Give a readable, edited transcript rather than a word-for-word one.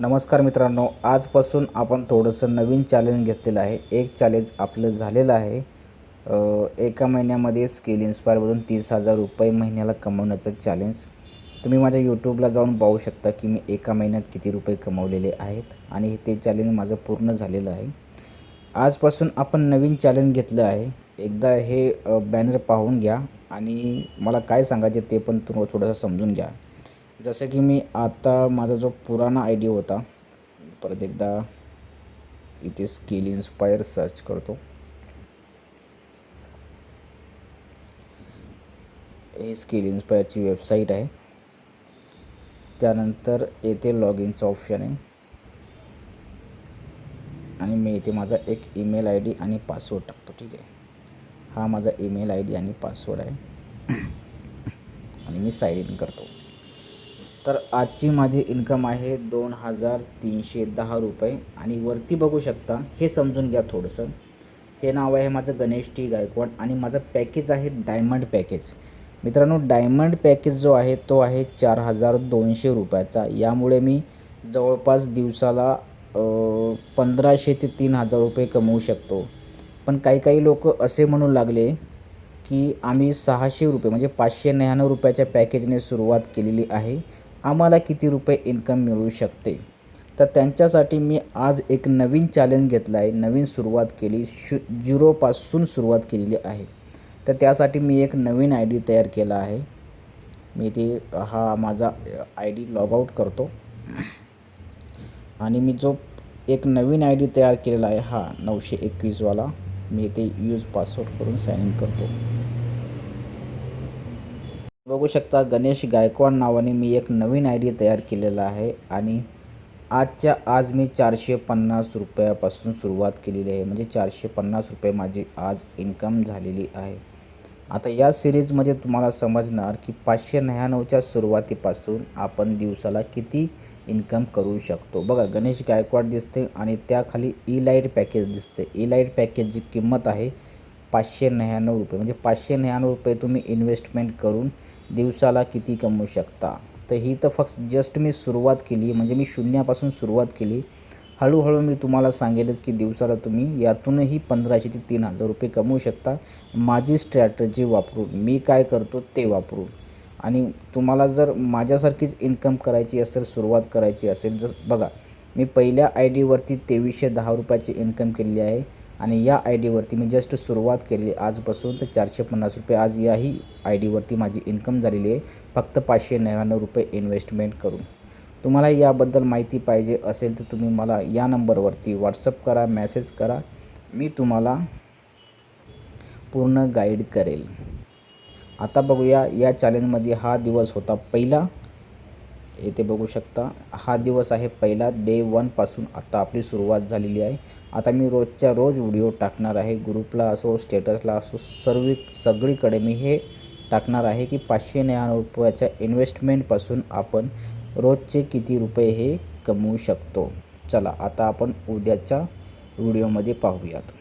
नमस्कार मित्रांनो, आजपासून आपण थोडंसं नवीन चॅलेंज घेतलेलं आहे. एक चॅलेंज आपलं झालेलं आहे. एका महिन्यामध्ये स्किल इन्स्पायरमधून 30,000 रुपये महिन्याला कमवण्याचं चॅलेंज. तुम्ही माझ्या यूट्यूबला जाऊन पाहू शकता की मी एका महिन्यात किती रुपये कमवलेले आहेत आणि ते चॅलेंज माझं पूर्ण झालेलं आहे. आजपासून आपण नवीन चॅलेंज घेतलं आहे. एकदा हे बॅनर पाहून घ्या आणि मला काय सांगायचे ते पण थोडंसं समजून घ्या. जसं की मी आता माझा जो पुराणा आय डी होता, परत एकदा इथे स्किल इन्स्पायर सर्च करतो. हे स्किल इन्स्पायरची वेबसाईट आहे. त्यानंतर येथे लॉग इनचं ऑप्शन आहे आणि मी इथे माझा एक ईमेल आय डी आणि पासवर्ड टाकतो. ठीक आहे, हा माझा ईमेल आय डी आणि पासवर्ड आहे आणि मी साइन इन करतो. तर आजची माझी इन्कम आहे 2,310 रुपये आणि वरती बघू शकता. हे समजून घ्या थोडंसं. हे नाव आहे माझं गणेश टी गायकवाड आणि माझं पॅकेज आहे डायमंड पॅकेज. मित्रांनो, डायमंड पॅकेज जो आहे तो आहे 4,200 रुपयाचा. यामुळे मी जवळपास दिवसाला 1,500 ते 3,000 रुपये कमवू शकतो. पण काही लोक असे म्हणू लागले की आम्ही 600 रुपये म्हणजे 599 रुपयाच्या पॅकेजने सुरुवात केलेली आहे, आम्हाला किती रुपये इन्कम मिळू शकते. तर त्यांच्यासाठी मी आज एक नवीन चॅलेंज घेतला आहे. नवीन सुरुवात केली, झिरोपासून सुरुवात केलेली आहे. तर त्यासाठी मी एक नवीन आय डी तयार केला आहे. मी ते हा माझा आय डी लॉग आऊट करतो आणि मी जो एक नवीन आय डी तयार केलेला आहे हा 921 वाला, मी ते यूज पासवर्ड करून साइन इन करतो. बघू शकता गणेश गायकवाड नावाने मी एक नवीन आय डी तयार केलेला आहे आणि आजच्या आज मी 450 रुपयापासून सुरुवात केलेली आहे. म्हणजे 450 रुपये माझी आज इन्कम झालेली आहे. आता या सिरीजमध्ये तुम्हाला समजणार की 599च्या सुरुवातीपासून आपण दिवसाला किती इन्कम करू शकतो. बघा, गणेश गायकवाड दिसते आणि त्याखाली ई लाईट पॅकेज दिसते. ई लाईट पॅकेजची किंमत आहे 599 रुपये. म्हणजे 599 रुपये तुम्ही इन्व्हेस्टमेंट करून दिवसाला किती कमवू शकता. तर ही तर फक्त जस्ट मी सुरुवात केली, म्हणजे मी शून्यापासून सुरुवात केली. हळूहळू मी तुम्हाला सांगेलच की दिवसाला तुम्ही यातूनही 1,500 ते 3,000 रुपये कमवू शकता. माझी स्ट्रॅटजी वापरून, मी काय करतो ते वापरून. आणि तुम्हाला जर माझ्यासारखीच इन्कम करायची असेल, सुरुवात करायची असेल, बघा मी पहिल्या आय डीवरती 2,310 रुपयाची इन्कम केलेली आहे आणि या आय डीवरती मी जस्ट सुरुवात केली आजपासून. तर 450 रुपये आज याही आय डीवरती माझी इन्कम झालेली आहे, फक्त 599 रुपये इन्व्हेस्टमेंट करून. तुम्हाला याबद्दल माहिती पाहिजे असेल तर तुम्ही मला या नंबरवरती व्हॉट्सअप करा, मेसेज करा, मी तुम्हाला पूर्ण गाईड करेल. आता बघूया या चॅलेंजमध्ये हा दिवस होता पहिला. इथे बघू शकता हा दिवस आहे पहिला. डे 1पासून आता आपली सुरुवात झालेली आहे. आता मी रोजच्या रोज व्हिडिओ टाकणार आहे. ग्रुपला असो, स्टेटसला असो, सगळीकडे मी हे टाकणार आहे की 599 रुपयाच्या इन्व्हेस्टमेंटपासून आपण रोजचे किती रुपये हे कमवू शकतो. चला आता आपण उद्याच्या व्हिडिओमध्ये पाहूयात.